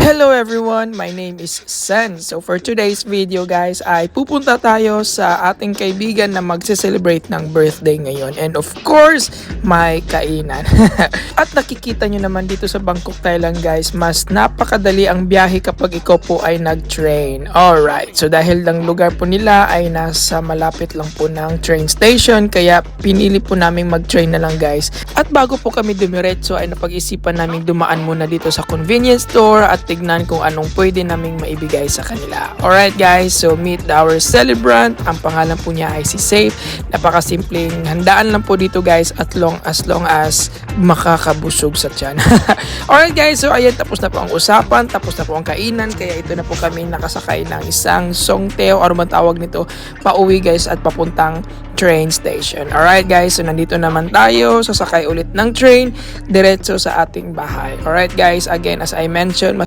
Hello everyone, my name is Sen. So for today's video guys ay pupunta tayo sa ating kaibigan na magse-celebrate ng birthday ngayon. And of course, may kainan. At nakikita nyo naman dito sa Bangkok, Thailand guys, mas napakadali ang biyahe kapag ikaw po ay nag-train. Alright, so dahil lang lugar po nila ay nasa malapit lang po ng train station, kaya pinili po namin mag-train na lang guys. At bago po kami dumiretso ay napag-isipan namin dumaan muna dito sa convenience store at tignan kung anong pwede naming maibigay sa kanila. Alright guys, so meet our celebrant. Ang pangalan po niya ay si Safe. Napakasimpleng handaan lang po dito guys at as long as makakabusog sa tiyan. Alright guys, so ayan, tapos na po ang usapan, tapos na po ang kainan, kaya ito na po kami nakasakay ng isang songteo or man tawag nito, pauwi guys at papuntang train station. Alright guys, so nandito naman tayo, sasakay ulit ng train diretso sa ating bahay. Alright guys, again as I mentioned,